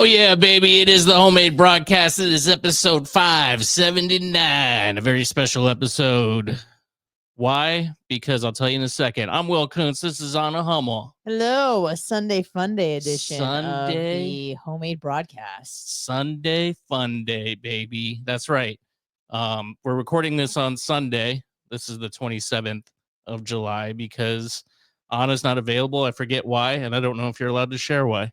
Oh, yeah, baby. It is the homemade broadcast. It is episode 579, a very special episode. Why? Because I'll tell you in a second. I'm Will Kuntz. This is On a Hummel. Hello, a Sunday Fun Day edition of Sunday. the homemade broadcast. Sunday Fun Day, baby. That's right. We're recording this on Sunday. This is the 27th of July because Anna's not available. I forget why, and I don't know if you're allowed to share why.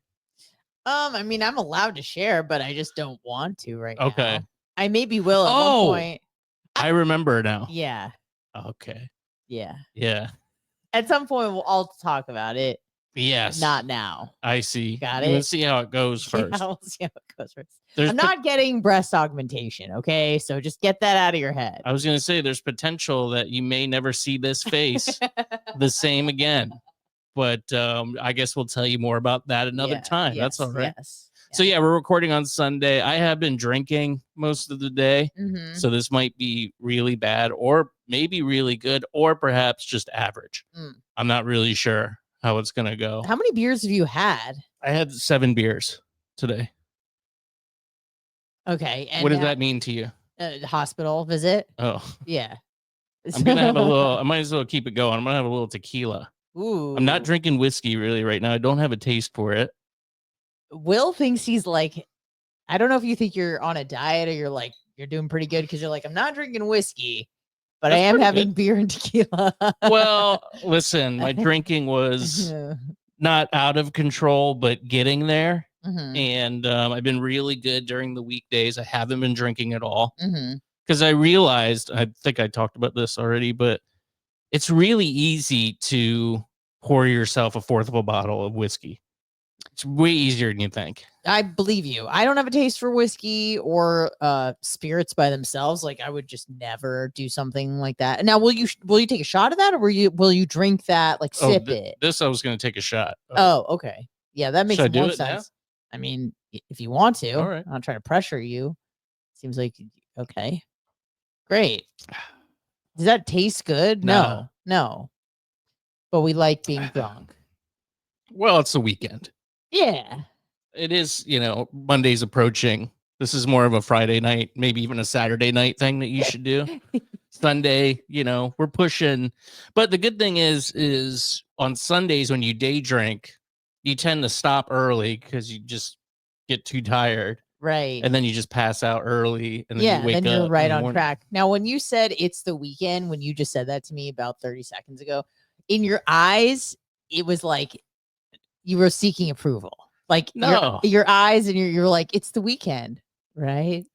I mean, I'm allowed to share, but I just don't want to right Okay. now. I maybe will at one point. I remember now. Yeah. Okay. Yeah. Yeah. At some point, I'll talk about it. Yes. Not now. I see. Got You it? will see how it goes first. Yeah, we'll see how it goes first. There's I'm not getting breast augmentation, okay? So just get that out of your head. I was going to say there's potential that you may never see this face the same again. But I guess we'll tell you more about that another time. Yes, That's all right. Yes. So, yeah, we're recording on Sunday. I have been drinking most of the day. Mm-hmm. So this might be really bad or maybe really good or perhaps just average. I'm not really sure how it's going to go. How many beers have you had? I had 7 beers today. Okay. And what does that mean to you? Hospital visit? Oh. Yeah. I'm going to have a little, I might as well keep it going. I'm going to have a little tequila. Ooh. I'm not drinking whiskey really right now. I don't have a taste for it. Will thinks he's like, I don't know if you think you're on a diet or you're doing pretty good because you're like, I'm not drinking whiskey, but That's I am pretty having good. beer and tequila. Well, listen, my drinking was not out of control, but getting there. Mm-hmm. And I've been really good during the weekdays. I haven't been drinking at all Mm-hmm. because I realized, I think I talked about this already, but it's really easy to pour yourself a fourth of a bottle of whiskey. It's way easier than you think. I believe you. I don't have a taste for whiskey or spirits by themselves. Like I would just never do something like that. Now, will you take a shot of that, or will you drink that, like sip it? This I was going to take a shot. Oh, okay. Yeah, that makes Should I do more it sense. now? I mean, if you want to, All right. I'm not trying to pressure you. Seems like okay. Great. Does that taste good? No. But we like being drunk. Well, it's the weekend. Yeah. It is, Monday's approaching. This is more of a Friday night, maybe even a Saturday night thing that you should do. Sunday, we're pushing. But the good thing is on Sundays when you day drink, you tend to stop early because you just get too tired. Right. And then you just pass out early and then you wake up. Then you're right on track. Now, when you said it's the weekend, when you just said that to me about 30 seconds ago, in your eyes, it was like you were seeking approval. Like no. your eyes and you're like, it's the weekend, right?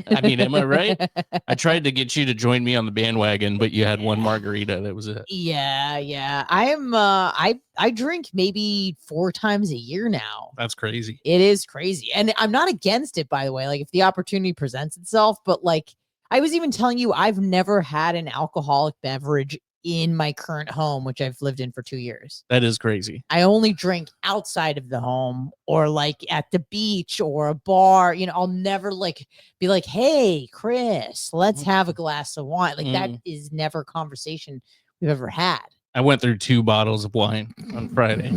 I mean, am I right? I tried to get you to join me on the bandwagon, but you had one margarita. That was it. Yeah. I drink maybe 4 times a year now. That's crazy. It is crazy. And I'm not against it, by the way, like if the opportunity presents itself, but like I was even telling you, I've never had an alcoholic beverage in my current home, which I've lived in for 2 years. That is crazy. I only drink outside of the home or like at the beach or a bar. I'll never be like, hey, Chris, let's have a glass of wine. Like that is never a conversation we've ever had. I went through 2 bottles of wine on Friday.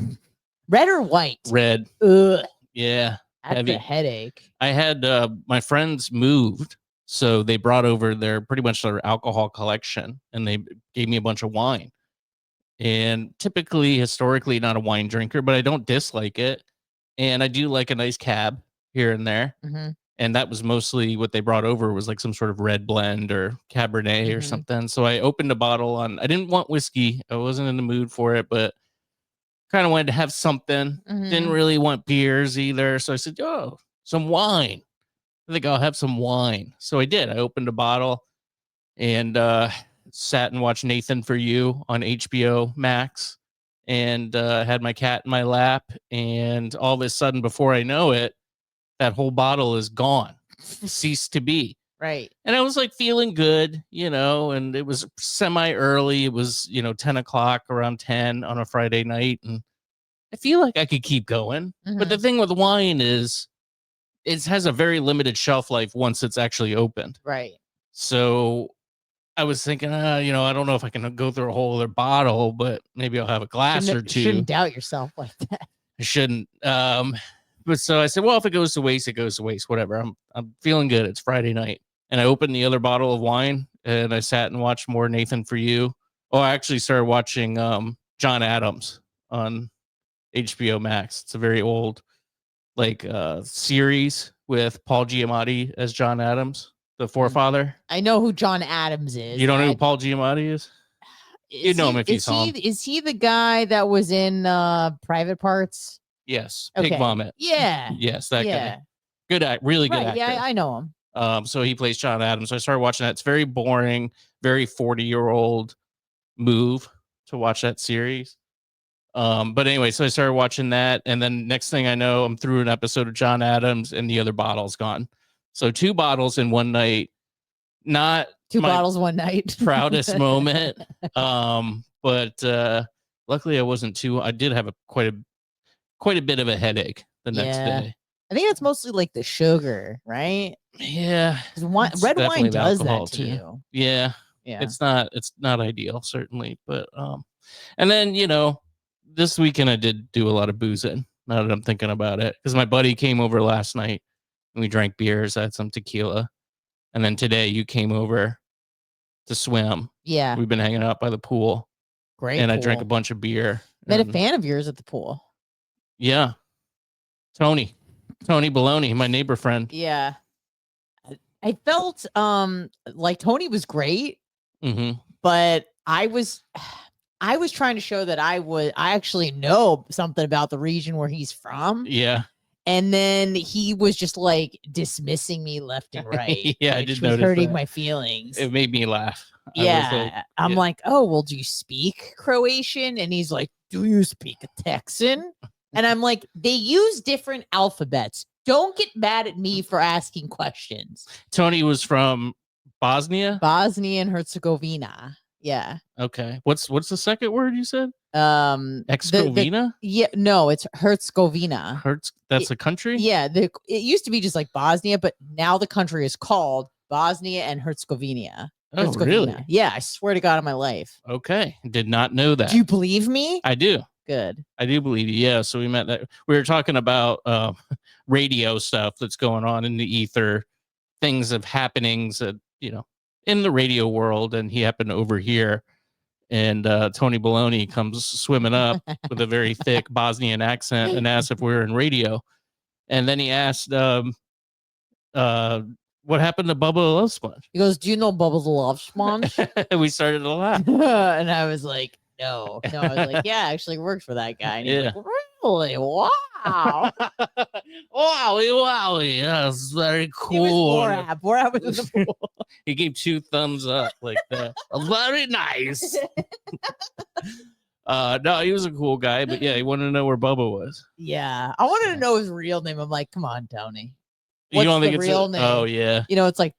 Red or white? Red. Ugh. Yeah. That's a headache. I had my friends moved. So they brought over pretty much their alcohol collection and they gave me a bunch of wine. And typically, historically, not a wine drinker, but I don't dislike it. And I do like a nice cab here and there. Mm-hmm. And that was mostly what they brought over was like some sort of red blend or Cabernet or something. So I opened a bottle I didn't want whiskey. I wasn't in the mood for it, but kind of wanted to have something. Didn't really want beers either. So I said, oh, some wine. I think I'll have some wine. So I did. I opened a bottle and sat and watched Nathan For You on HBO Max and had my cat in my lap. And all of a sudden, before I know it, that whole bottle is gone, ceased to be. Right. And I was like feeling good, and it was semi early. It was, 10 o'clock, around 10 on a Friday night. And I feel like I could keep going. But the thing with wine is, it has a very limited shelf life once it's actually opened. Right. So I was thinking, I don't know if I can go through a whole other bottle, but maybe I'll have a glass or two. Shouldn't doubt yourself like that. I shouldn't. But so I said, well, if it goes to waste, it goes to waste. Whatever. I'm feeling good. It's Friday night. And I opened the other bottle of wine and I sat and watched more Nathan For You. Oh, I actually started watching John Adams on HBO Max. It's a very old series with Paul Giamatti as John Adams, the forefather. I know who John Adams is. You don't know who Paul Giamatti is? You know him if you saw him. Is he the guy that was in Private Parts? Yes. Pig Vomit. Yeah. Yes, that guy. Good act, really good actor. Yeah, I know him. So he plays John Adams. So I started watching that. It's very boring, very 40-year-old move to watch that series. But anyway, so I started watching that, and then next thing I know, I'm through an episode of John Adams, and the other bottle's gone. So 2 bottles in one night. Not 2 bottles one night. Proudest moment. But luckily I wasn't too. I did have quite a bit of a headache the next day. I think that's mostly like the sugar, right? Yeah, red wine does that to you. Yeah. It's not ideal, certainly, but and then this weekend I did do a lot of boozing. Now that I'm thinking about it, because my buddy came over last night and we drank beers. I had some tequila, and then today you came over to swim. Yeah, we've been hanging out by the pool. Great. And I drank a bunch of beer. Met a fan of yours at the pool. Yeah, Tony Baloney, my neighbor friend. Yeah, I felt like Tony was great, but I was trying to show that I actually know something about the region where he's from. Yeah. And then he was just like dismissing me left and right. Yeah, I did notice hurting that. my feelings. It made me laugh. I'm like, oh, well, do you speak Croatian? And he's like, do you speak Texan? And I'm like, they use different alphabets. Don't get mad at me for asking questions. Tony was from Bosnia and Herzegovina. Yeah. Okay. What's the second word you said? Herzegovina? Yeah, no, it's Herzegovina. That's a country? Yeah, it used to be just like Bosnia, but now the country is called Bosnia and Herzegovina. Oh, really? Yeah, I swear to God on my life. Okay. Did not know that. Do you believe me? I do. Good. I do believe you. Yeah. So we were talking about radio stuff that's going on in the ether, things of happenings that, in the radio world, and he happened over here. And Tony Baloney comes swimming up with a very thick Bosnian accent and asks if we were in radio. And then he asked, what happened to Bubba the Love Sponge? He goes, do you know Bubba the Love Sponge? We started to laugh. And I was like, no. I was like, yeah, I actually worked for that guy. And he's like, really? Wow. Wowie. That's very cool. Borat was in the pool. He gave 2 thumbs up like that. Very nice. No, he was a cool guy, but yeah, he wanted to know where Bubba was. Yeah, I wanted to know his real name. I'm like, come on, Tony. What's the real name? Oh yeah. It's like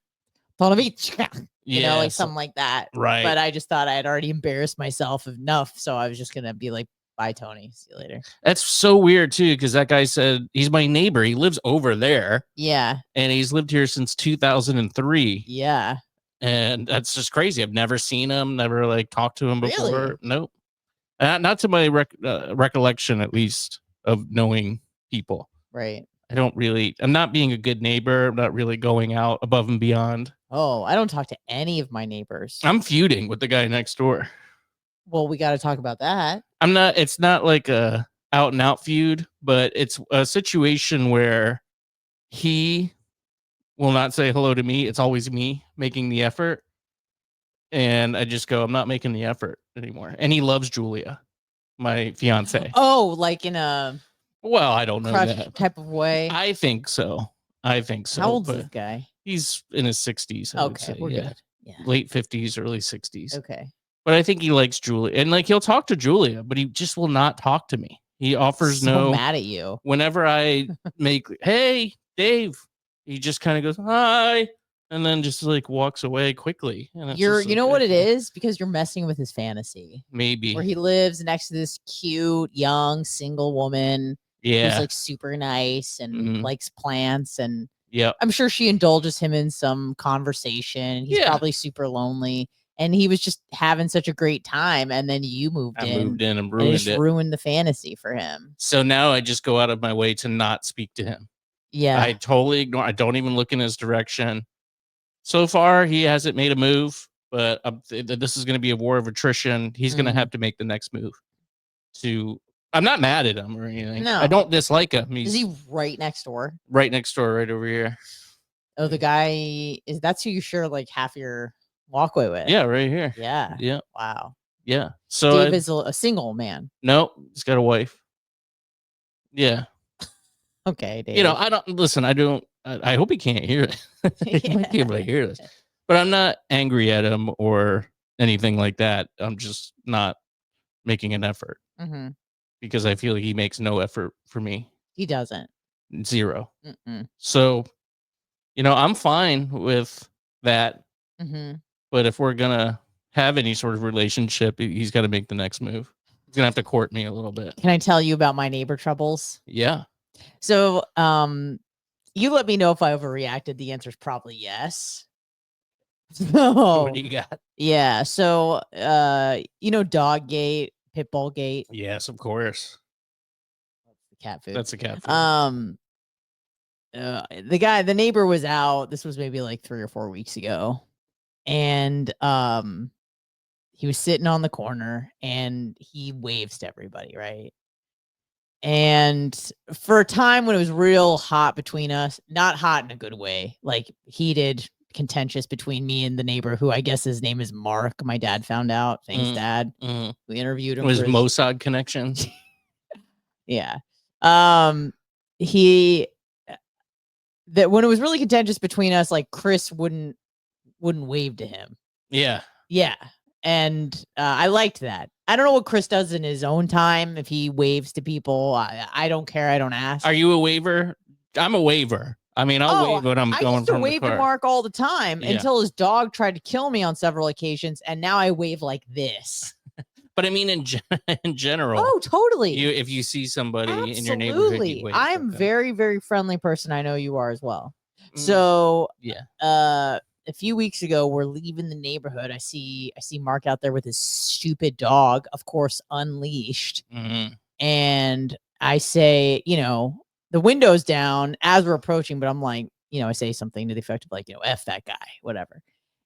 Tonovich. Yeah, like something like that. Right. But I just thought I had already embarrassed myself enough, so I was just gonna be like, bye, Tony. See you later. That's so weird too, because that guy said he's my neighbor. He lives over there. Yeah. And he's lived here since 2003. Yeah. And that's just crazy. I've never seen him, never talked to him before. Really? Nope. Not to my recollection, at least, of knowing people. Right. I'm not being a good neighbor. I'm not really going out above and beyond. Oh, I don't talk to any of my neighbors. I'm feuding with the guy next door. Well, we got to talk about that. It's not like a out and out feud, but it's a situation where he will not say hello to me. It's always me making the effort. And I just go, I'm not making the effort anymore. And he loves Julia, my fiance. Oh, like in a I don't know that type of way. I think so. How old's this guy? He's in his 60s. Okay, we're good. Yeah. Late 50s, early 60s. Okay. But I think he likes Julia. And he'll talk to Julia, but he just will not talk to me. He offers mad at you. Whenever I make, hey, Dave, he just kind of goes, hi. And then just walks away quickly. And you know what it is? Because you're messing with his fantasy. Maybe. Where he lives next to this cute, young, single woman. Yeah. Who's super nice and likes plants. And yeah, I'm sure she indulges him in some conversation. He's probably super lonely. and he was just having such a great time, and then you moved I in. moved in and And it ruined just it. ruined the fantasy for him. So now I just go out of my way to not speak to him. Yeah. I totally ignore. I don't even look in his direction. So far, he hasn't made a move, but this is going to be a war of attrition. He's going to have to make the next move. I'm not mad at him or anything. No. I don't dislike him. Is he right next door? Right next door, right over here. Oh, the guy that's who you share like half your walkway with. Yeah, right here. Yeah. Yeah. Wow. Yeah. So Dave is a single man. No, he's got a wife. Yeah. Okay, Dave. You know, I don't listen. I hope he can't hear it. He might be able to hear this, but I'm not angry at him or anything like that. I'm just not making an effort because I feel like he makes no effort for me. He doesn't. Zero. So, you know, I'm fine with that. But if we're gonna have any sort of relationship, he's got to make the next move. He's gonna have to court me a little bit. Can I tell you about my neighbor troubles? Yeah. So, you let me know if I overreacted. The answer is probably yes. So, What do you got? Yeah. So, you know, dog gate, pit bull gate. Yes, of course. Cat food. That's a cat food. The neighbor was out. This was maybe like 3 or 4 weeks ago. And he was sitting on the corner and he waves to everybody, right? And for a time when it was real hot between us, not hot in a good way, like heated, contentious between me and the neighbor, who I guess his name is Mark. My dad found out. Thanks, Dad. We interviewed him. It was Mossad connections. Yeah. That when it was really contentious between us, like Chris wouldn't wave to him. Yeah. Yeah. And I liked that. I don't know what Chris does in his own time. If he waves to people, I don't care. I don't ask. Are you a waver? I'm a waver. I mean, I'll wave when I'm going used to from wave the car. to Mark all the time until his dog tried to kill me on several occasions, and now I wave like this. But I mean, in general. Oh, totally. If you see somebody in your neighborhood, you wave. I'm a very, very friendly person. I know you are as well. So yeah. A few weeks ago, we're leaving the neighborhood. I see Mark out there with his stupid dog, of course, unleashed. And I say, you know, the window's down as we're approaching, but I'm like, you know, I say something to the effect of like, you know, F that guy, whatever.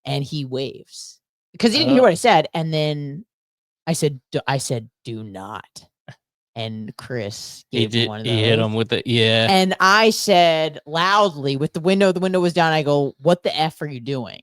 And he waves because he didn't hear what I said. And then I said, do not. And Chris gave me one of those. He hit him with it. Yeah. And I said loudly with the window was down. I go, what the F are you doing?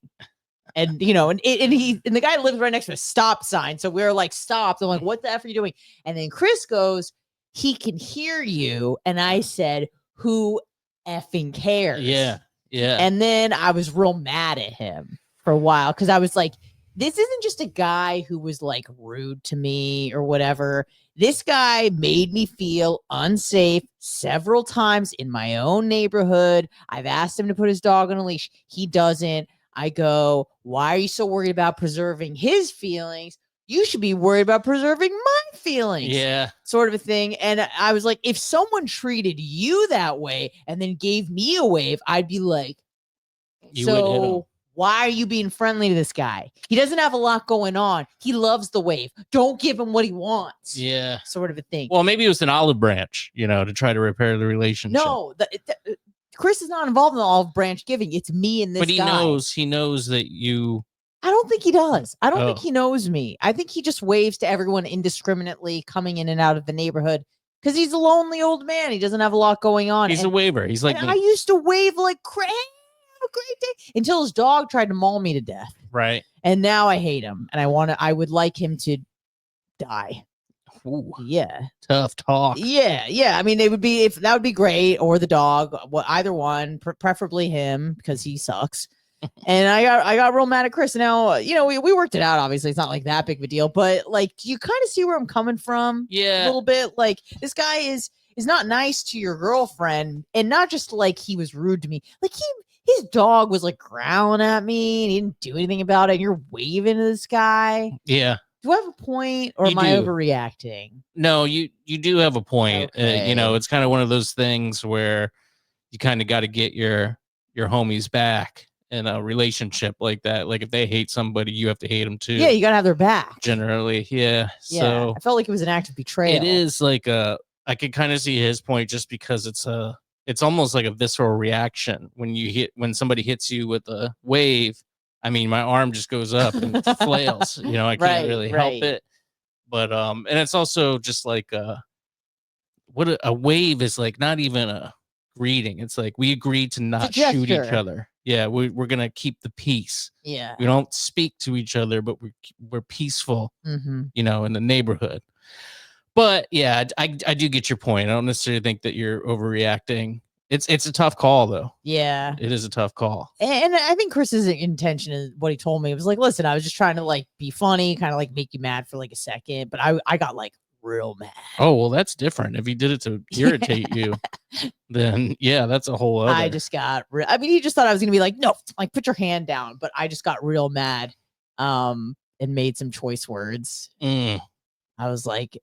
And, you know, and the guy lives right next to a stop sign. So we were like, stopped. I'm like, what the F are you doing? And then Chris goes, he can hear you. And I said, who effing cares? Yeah. Yeah. And then I was real mad at him for a while because I was like, this isn't just a guy who was like rude to me or whatever. This guy made me feel unsafe several times in my own neighborhood. I've asked him to put his dog on a leash. He doesn't. I go, why are you so worried about preserving his feelings? You should be worried about preserving my feelings. Yeah. Sort of a thing. And I was like, if someone treated you that way and then gave me a wave, I'd be like, so why are you being friendly to this guy? He doesn't have a lot going on. He loves the wave. Don't give him what he wants. Yeah. Sort of a thing. Well, maybe it was an olive branch, you know, to try to repair the relationship. No, Chris is not involved in the olive branch giving. It's me and this guy. But he knows that you. I don't think he does. I don't think he knows me. I think he just waves to everyone indiscriminately coming in and out of the neighborhood because he's a lonely old man. He doesn't have a lot going on. He's a waver. He's like, I used to wave like crazy. A great day until his dog tried to maul me to death. Right. And now I hate him and I would like him to die. Ooh, yeah. Tough talk. Yeah. Yeah. I mean, that would be great. Or the dog, either one, preferably him because he sucks. And I got real mad at Chris. Now, you know, we worked it out. Obviously it's not like that big of a deal, but like, you kind of see where I'm coming from. Yeah. A little bit. Like this guy is not nice to your girlfriend and not just like he was rude to me. Like his dog was like growling at me and he didn't do anything about it. And you're waving to this guy. Yeah. Do I have a point or am I overreacting? No, you do have a point. Okay. You know, it's kind of one of those things where you kind of got to get your homies back. in a relationship like that. Like if they hate somebody, you have to hate them too. Yeah, you gotta have their back. Generally, yeah. So I felt like it was an act of betrayal. it is like I could kind of see his point just because it's almost like a visceral reaction when somebody hits you with a wave. I mean, my arm just goes up and flails. You know, I can't really help it. But and it's also just like what a wave is like. Not even a greeting. It's like we agreed to not shoot each other. Yeah, we're gonna keep the peace. Yeah, we don't speak to each other, but we're peaceful. You know, in the neighborhood. But yeah, I do get your point. I don't necessarily think that you're overreacting. It's a tough call though. Yeah, it is a tough call. And I think Chris's intention is what he told me. It was like, listen, I was just trying to like be funny, kind of like make you mad for like a second, but I got like real mad. Oh well, that's different. If he did it to irritate you, then yeah, that's a whole other. I just got I mean, he just thought I was gonna be like, no, like put your hand down, but I just got real mad, and made some choice words. I was like,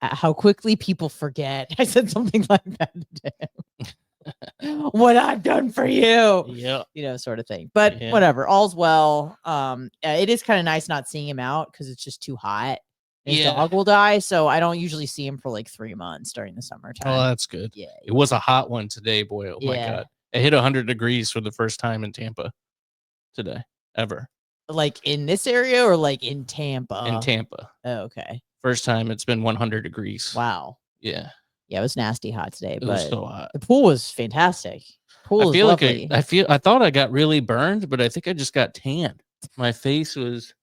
how quickly people forget. I said something like that to him. What I've done for you. Yeah. You know, sort of thing. But whatever, all's well. It is kind of nice not seeing him out because it's just too hot. His dog will die, so I don't usually see him for like 3 months during the summertime. Oh, that's good. Yeah. It was a hot one today, boy. Oh my God. It hit 100 degrees for the first time in Tampa today, ever. Like in this area or like in Tampa? In Tampa. Oh, okay. First time it's been 100 degrees. Wow. Yeah. Yeah, it was nasty hot today, It was so hot. The pool was fantastic. Pool I feel lovely. I thought I got really burned, but I think I just got tanned. My face was,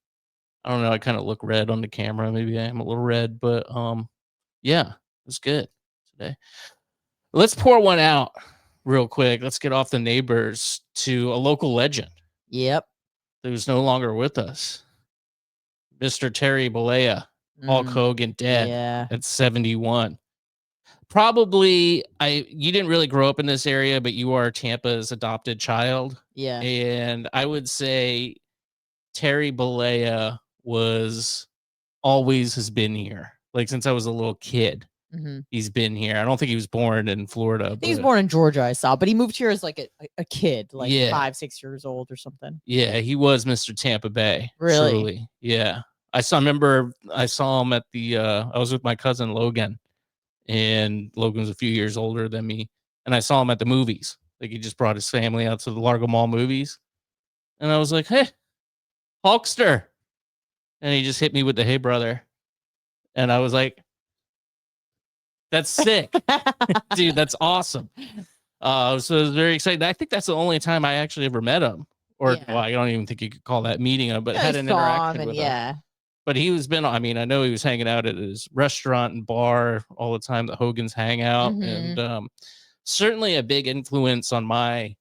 I don't know, I kind of look red on the camera. Maybe I am a little red, but yeah, it was good today. Let's pour one out real quick. Let's get off the neighbors to a local legend. Yep. Who's no longer with us. Mr. Terry Blea, Hulk Hogan, dead at 71. Probably, you didn't really grow up in this area, but you are Tampa's adopted child. Yeah. And I would say Terry Blea always has been here. Like since I was a little kid, he's been here. I don't think he was born in Florida. He was born in Georgia, I saw, but he moved here as like a kid, like 5-6 years old or something. Yeah, he was Mr. Tampa Bay. Really? Truly. Yeah. I remember I saw him at the I was with my cousin Logan, and Logan's a few years older than me, and I saw him at the movies. Like he just brought his family out to the Largo Mall movies, and I was like, "Hey, Hulkster," and he just hit me with the "Hey, brother," and I was like, "That's sick, dude. That's awesome." So I was very excited. I think that's the only time I actually ever met him, or well, I don't even think you could call that meeting him, but had an interaction with him. But I mean, I know he was hanging out at his restaurant and bar all the time that Hogan's hang out, and certainly a big influence on my,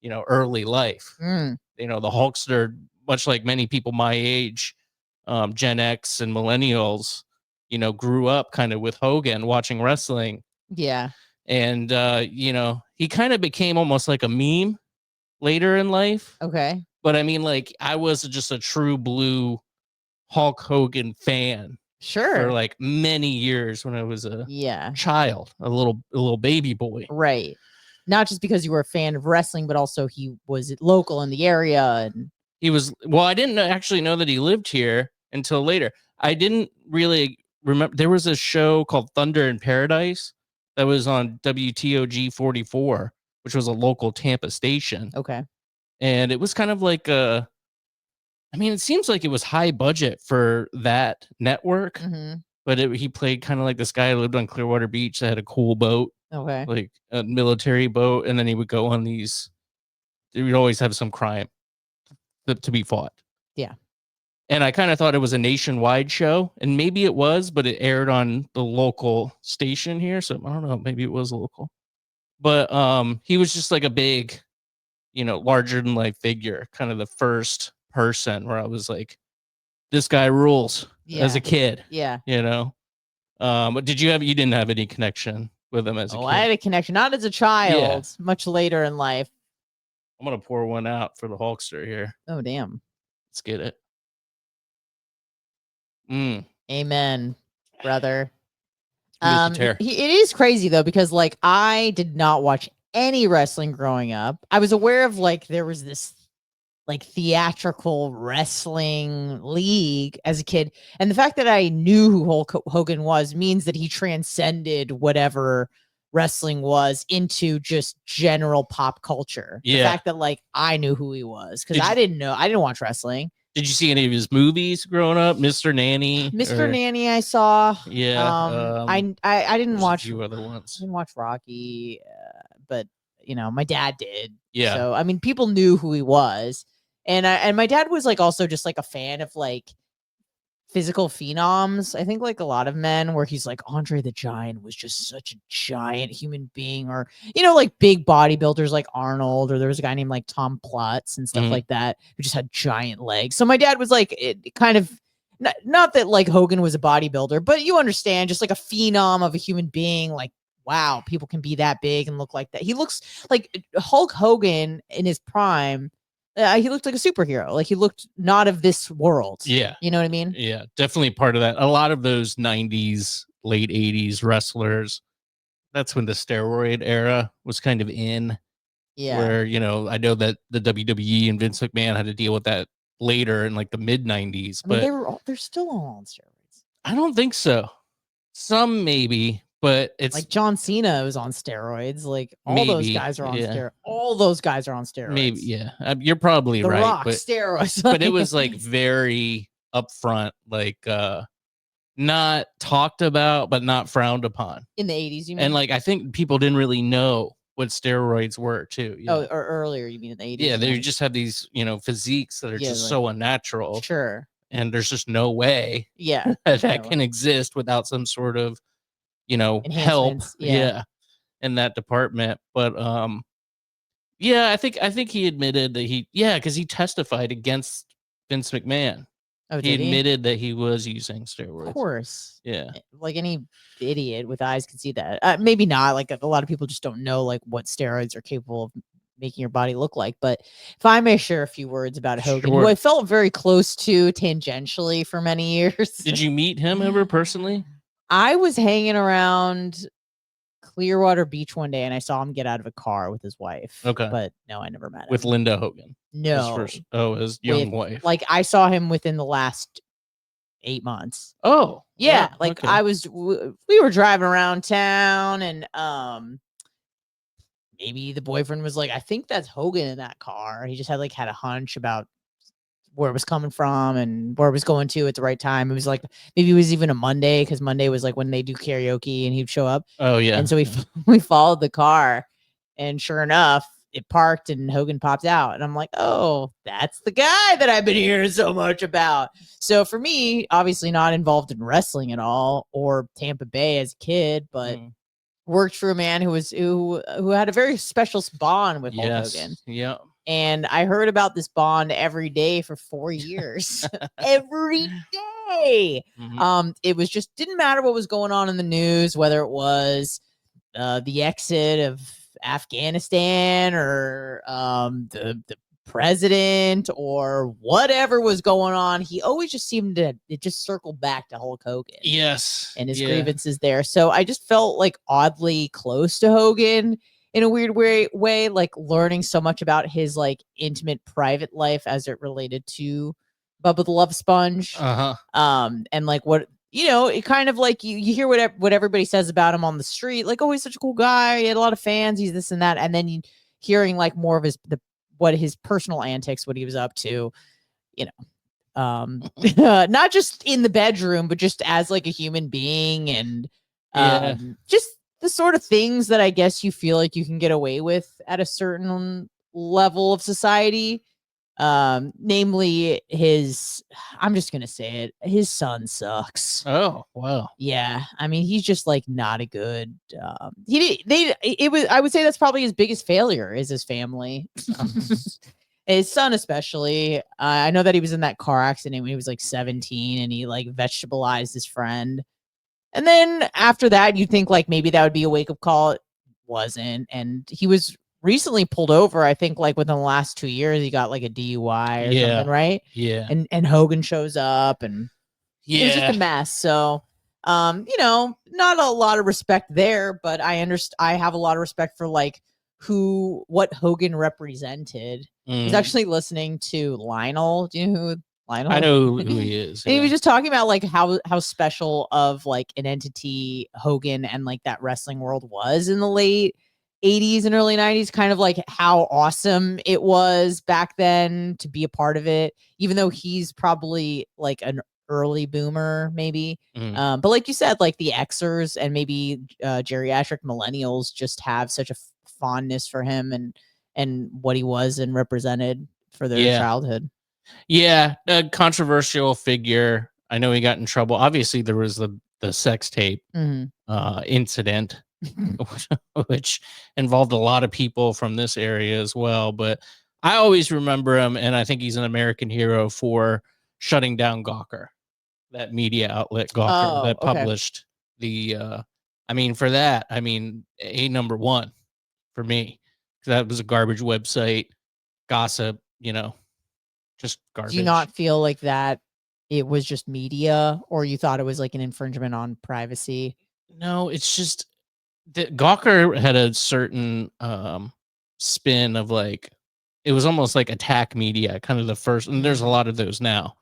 early life. The Hulkster, much like many people my age, Gen X and millennials, grew up kind of with Hogan watching wrestling. Yeah. And, he kind of became almost like a meme later in life. Okay. But I mean, like, I was just a true blue Hulk Hogan fan. Sure. For like many years when I was a child, a little baby boy. Right. Not just because you were a fan of wrestling, but also he was local in the area. And he was, well, I didn't actually know that he lived here until later. I didn't really remember. There was a show called Thunder in Paradise that was on WTOG 44, which was a local Tampa station. Okay. And it was kind of like it seems like it was high budget for that network, but he played kind of like this guy who lived on Clearwater Beach that had a cool boat, like a military boat. And then he would go on these, he would always have some crime to be fought. Yeah. And I kind of thought it was a nationwide show, and maybe it was, but it aired on the local station here. So I don't know, maybe it was local, but he was just like a big, larger than life figure, kind of the first person where I was like, this guy rules as a kid. Yeah. But you didn't have any connection with him as a kid? I had a connection, not as a child, much later in life. I'm going to pour one out for the Hulkster here. Oh, damn. Let's get it. Amen, brother. It is crazy though, because like I did not watch any wrestling growing up. I was aware of like there was this like theatrical wrestling league as a kid. And the fact that I knew who Hulk Hogan was means that he transcended whatever wrestling was into just general pop culture. The fact that like I knew who he was, because I didn't watch wrestling. Did you see any of his movies growing up? Mr. Nanny? Mr. Nanny I saw. Yeah. I didn't watch a few other ones. I didn't watch Rocky, but you know, my dad did. Yeah. So I mean, people knew who he was. And my dad was like also just like a fan of like physical phenoms. I think like a lot of men, where he's like, Andre the Giant was just such a giant human being, or you know, like big bodybuilders like Arnold, or there was a guy named like Tom Plutz and stuff like that who just had giant legs. So my dad was like, it kind of not that like Hogan was a bodybuilder, but you understand, just like a phenom of a human being. Like, wow, people can be that big and look like that. He looks like Hulk Hogan in his prime. He looked like a superhero. Like he looked not of this world. Yeah. You know what I mean? Yeah, definitely part of that. A lot of those 90s, late 80s wrestlers, that's when the steroid era was kind of in. Yeah. Where, you know, I know that the WWE and Vince McMahon had to deal with that later in like the mid 90s. I mean, but they're still all on steroids. I don't think so. Some maybe, but it's like John Cena was on steroids. Like all those guys are on steroids. All those guys are on steroids. Maybe, yeah. You're probably The right. Rock, but steroids. but it was like very upfront, like not talked about, but not frowned upon in the 80s. You mean? And like I think people didn't really know what steroids were too. Yeah. Oh, or earlier, you mean in the 80s? Yeah, they just have these, you know, physiques that are just like, so unnatural. Sure. And there's just no way that can exist without some sort of, you know, help. Yeah. In that department. But yeah, I think he admitted that because he testified against Vince McMahon. Oh, he admitted that he was using steroids. Of course. Yeah. Like any idiot with eyes can see that. Maybe not. Like a lot of people just don't know like what steroids are capable of making your body look like. But if I may share a few words about Hogan, who I felt very close to tangentially for many years. Did you meet him ever personally? I was hanging around Clearwater Beach one day and I saw him get out of a car with his wife. Okay. But no, I never met him. With Linda Hogan. No. His young wife. Like I saw him within the last 8 months. Oh. Yeah. Wow. Like we were driving around town and maybe the boyfriend was like, I think that's Hogan in that car. He just had a hunch about where it was coming from and where it was going to at the right time. It was like, maybe it was even a Monday, because Monday was like when they do karaoke and he'd show up. Oh yeah. And so we followed the car, and sure enough, it parked and Hogan popped out. And I'm like, oh, that's the guy that I've been hearing so much about. So for me, obviously not involved in wrestling at all or Tampa Bay as a kid, but worked for a man who had a very special bond with Hulk Hogan. Yeah. And I heard about this bond every day for 4 years. Every day. It was just didn't matter what was going on in the news, whether it was the exit of Afghanistan or the president or whatever was going on. He always just seemed to just circle back to Hulk Hogan. Yes. And his grievances there. So I just felt like oddly close to Hogan in a weird way, like learning so much about his like intimate private life as it related to Bubba the Love Sponge. And like what, you know, it kind of like you hear what everybody says about him on the street, like, oh, he's such a cool guy, he had a lot of fans, he's this and that, and then you hearing like more of his personal antics, what he was up to, you know, not just in the bedroom, but just as like a human being, and just the sort of things that I guess you feel like you can get away with at a certain level of society. Namely I'm just gonna say it, his son sucks. Oh wow. Yeah, I mean, he's just like not a good I would say that's probably his biggest failure is his family. His son especially. I know that he was in that car accident when he was like 17 and he like vegetableized his friend. And then after that, you'd think like maybe that would be a wake-up call. It wasn't. And he was recently pulled over. I think like within the last 2 years, he got like a DUI or something, right? Yeah. And Hogan shows up and it was just a mess. So, you know, not a lot of respect there, but I have a lot of respect for like what Hogan represented. I was actually listening to Lionel. Do you know who Lionel? I know who he is. And he was just talking about like how special of like an entity Hogan and like that wrestling world was in the late 80s and early 90s, kind of like how awesome it was back then to be a part of it, even though he's probably like an early boomer maybe. But like you said, like the Xers and maybe geriatric millennials just have such a fondness for him and what he was and represented for their childhood. Yeah, a controversial figure. I know he got in trouble. Obviously, there was the sex tape incident, which involved a lot of people from this area as well. But I always remember him, and I think he's an American hero for shutting down Gawker, that media outlet Gawker that published the. I mean, for that, I mean, number one for me. That was a garbage website, gossip, just garbage. Do you not feel like that it was just media, or you thought it was like an infringement on privacy? No, it's just that Gawker had a certain spin of like, it was almost like attack media, kind of the first, and there's a lot of those now,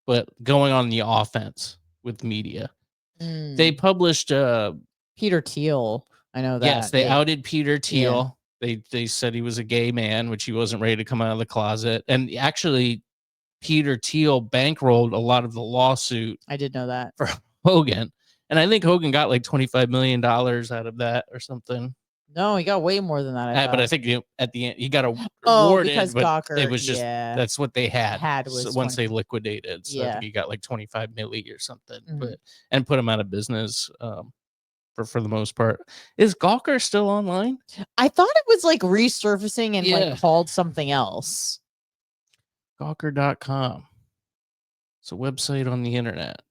but going on the offense with media. They published Peter Thiel. I know that. Yes, they outed Peter Thiel. They said he was a gay man, which he wasn't ready to come out of the closet. And actually, Peter Thiel bankrolled a lot of the lawsuit. I did know that for Hogan, and I think Hogan got like $25 million out of that or something. No, he got way more than that. But I think at the end he got awarded. Because Gawker, it was just that's what they had was once they liquidated. So I think he got like 25 million or something, and put him out of business. For the most part. Is Gawker still online? I thought it was like resurfacing and like called something else. Gawker.com. It's a website on the internet.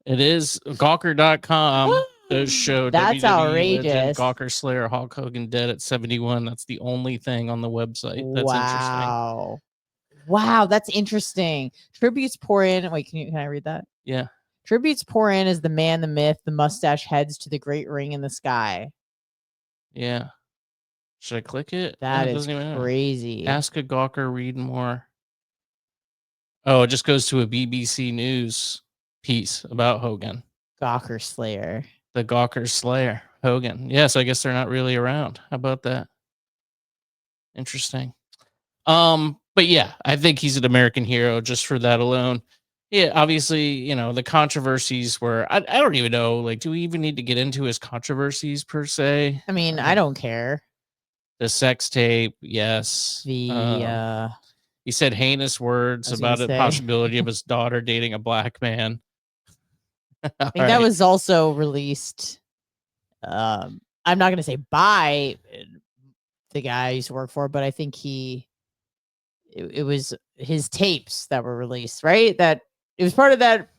It is Gawker.com. Does show that's WWE outrageous. Legend, Gawker Slayer, Hulk Hogan dead at 71. That's the only thing on the website. That's interesting. Wow, that's interesting. Tributes pour in. Wait, can I read that? Yeah. Tributes pour in as the man, the myth, the mustache heads to the great ring in the sky. Yeah. Should I click it? That is crazy. Ask a Gawker, read more. Oh, it just goes to a BBC News piece about Hogan. Gawker Slayer. The Gawker Slayer, Hogan. Yes, I guess they're not really around. How about that? Interesting. But yeah, I think he's an American hero just for that alone. Yeah, obviously, the controversies were, I don't even know, like, do we even need to get into his controversies per se? I mean, I don't care. The sex tape, yes. He said heinous words about the possibility of his daughter dating a black man. I think that was also released. I'm not going to say by the guy I used to work for, but I think it was his tapes that were released, right? That it was part of that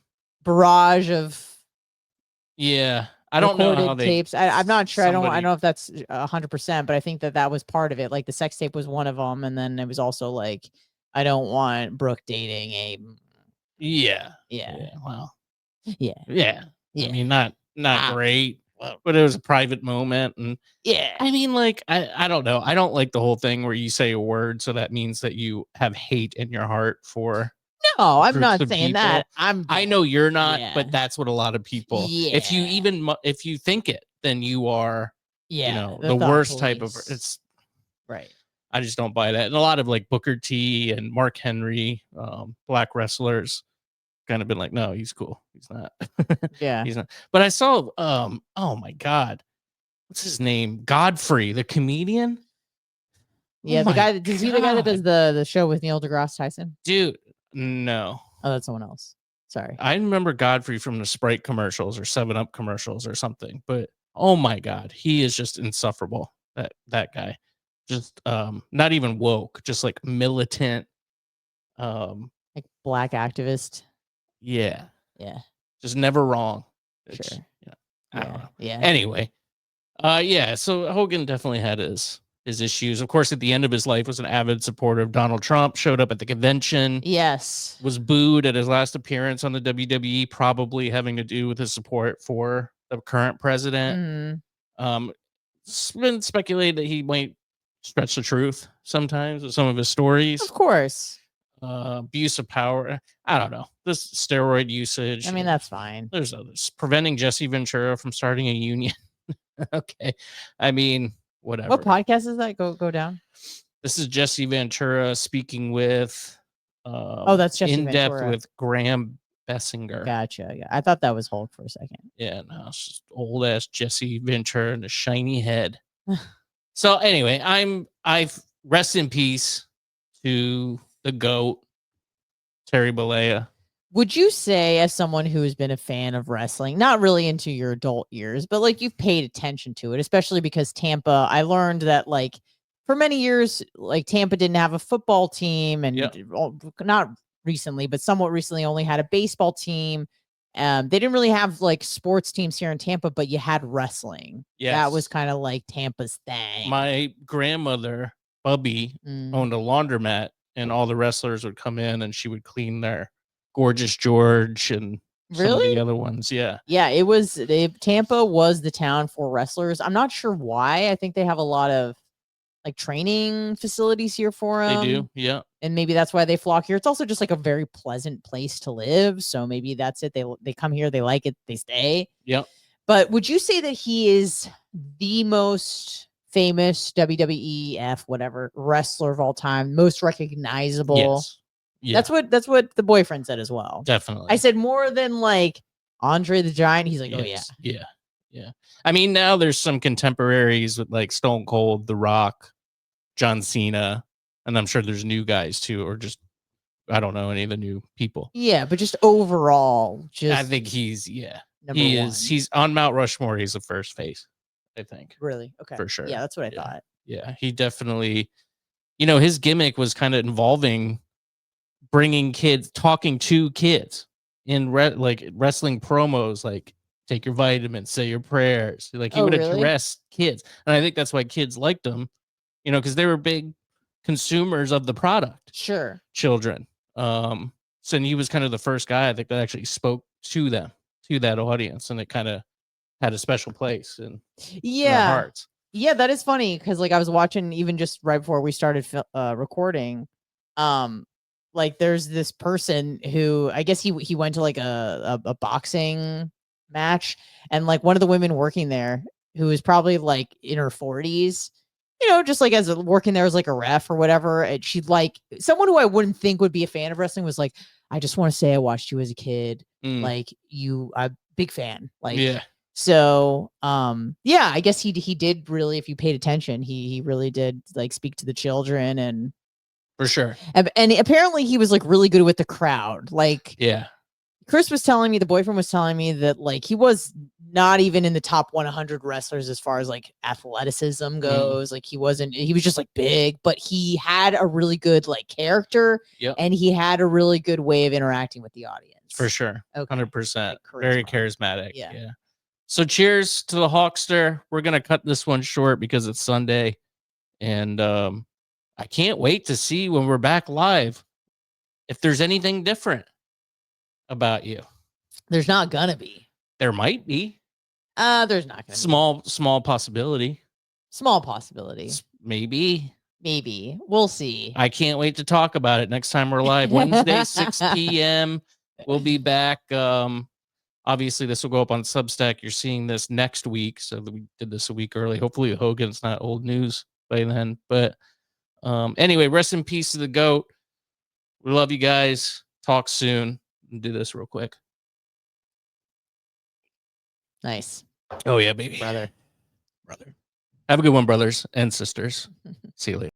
barrage of I don't know how they tapes. I'm not sure. I don't know if that's 100%, but I think that was part of it. Like the sex tape was one of them, and then it was also like, I don't want Brooke dating a. Well, yeah. I mean, not great, but it was a private moment, and I mean, like, I don't know. I don't like the whole thing where you say a word, so that means that you have hate in your heart for. No, I'm not saying people. That. I know you're not, but that's what a lot of people. If you think it, then you are. The worst type of. It's right. I just don't buy that, and a lot of like Booker T and Mark Henry, black wrestlers, kind of been like, no, he's cool. He's not. He's not. But I saw. Oh my God, what's his name? Godfrey, the comedian. Yeah, the guy. Is he the guy that does the show with Neil deGrasse Tyson? Dude. No. Oh, that's someone else. Sorry. I remember Godfrey from the Sprite commercials or 7-Up commercials or something, but oh my God, he is just insufferable. That guy. Just not even woke, just like militant. Like black activist. Yeah. Yeah. Just never wrong. Sure. I don't know. Yeah. Anyway. So Hogan definitely had his issues. Of course, at the end of his life was an avid supporter of Donald Trump, showed up at the convention. Yes. Was booed at his last appearance on the WWE, probably having to do with his support for the current president. it's been speculated that he might stretch the truth sometimes with some of his stories. Of course. Abuse of power. I don't know. This steroid usage. I mean, that's fine. There's others. Preventing Jesse Ventura from starting a union. Okay. I mean, whatever. What podcast is that? Go down. This is Jesse Ventura speaking with that's Jesse in depth Ventura. with Graham Bessinger. Gotcha. Yeah. I thought that was Hulk for a second. Yeah, no, it's just old ass Jesse Ventura and a shiny head. So anyway, I've rest in peace to the GOAT, Terry Bollea. Would you say, as someone who has been a fan of wrestling, not really into your adult years, but like you've paid attention to it, especially because Tampa, I learned that like for many years, like Tampa didn't have a football team and not recently, but somewhat recently only had a baseball team. They didn't really have like sports teams here in Tampa, but you had wrestling. Yes. That was kind of like Tampa's thing. My grandmother, Bubby, owned a laundromat, and all the wrestlers would come in and she would clean their Gorgeous George and some of the other ones. Yeah. Yeah, Tampa was the town for wrestlers. I'm not sure why. I think they have a lot of like training facilities here for them. They do. Yeah. And maybe that's why they flock here. It's also just like a very pleasant place to live. So maybe that's it. They come here, they like it, they stay. Yep. But would you say that he is the most famous WWEF, whatever, wrestler of all time, most recognizable? Yes. Yeah. That's what the boyfriend said as well. Definitely. I said more than like Andre the Giant. He's like, yes. Oh yeah. Yeah. Yeah. I mean, now there's some contemporaries with like Stone Cold, The Rock, John Cena, and I'm sure there's new guys too, or just I don't know any of the new people. Yeah, but just overall, I think he's he one. is. He's on Mount Rushmore. He's the first face, I think. Really? Okay. For sure. Yeah, that's what I thought. Yeah, he definitely. His gimmick was kind of involving bringing kids, talking to kids in like wrestling promos, like take your vitamins, say your prayers. Like he would address kids, and I think that's why kids liked him. Because they were big consumers of the product. Sure. Children. So he was kind of the first guy I think that actually spoke to them, to that audience, and it kind of had a special place in their hearts. Yeah, that is funny because like I was watching even just right before we started recording, like there's this person who I guess he went to like a boxing match, and like one of the women working there who is probably like in her 40s, just like as working there as like a ref or whatever. And she'd like someone who I wouldn't think would be a fan of wrestling was like, I just want to say I watched you as a kid. Like I'm a big fan. Like, yeah. So, I guess he did really, if you paid attention, he really did like speak to the children and for sure. And apparently he was like really good with the crowd. Like, yeah. Chris was telling me, the boyfriend was telling me that like he was not even in the top 100 wrestlers as far as like athleticism goes. Like he was just like big, but he had a really good like character and he had a really good way of interacting with the audience. For sure. Okay. 100%. Like very charismatic. Yeah. So cheers to the Hulkster. We're going to cut this one short because it's Sunday. And I can't wait to see when we're back live if there's anything different about you. There's not gonna be. There might be. There's not gonna be. Small possibility. Small possibility. Maybe. We'll see. I can't wait to talk about it next time we're live. Wednesday, 6 p.m. We'll be back. Obviously, this will go up on Substack. You're seeing this next week. So we did this a week early. Hopefully, Hogan's not old news by then. But anyway, rest in peace to the GOAT. We love you guys. Talk soon. Do this real quick. Nice. Oh, yeah, baby. Brother. Have a good one, brothers and sisters. See you later.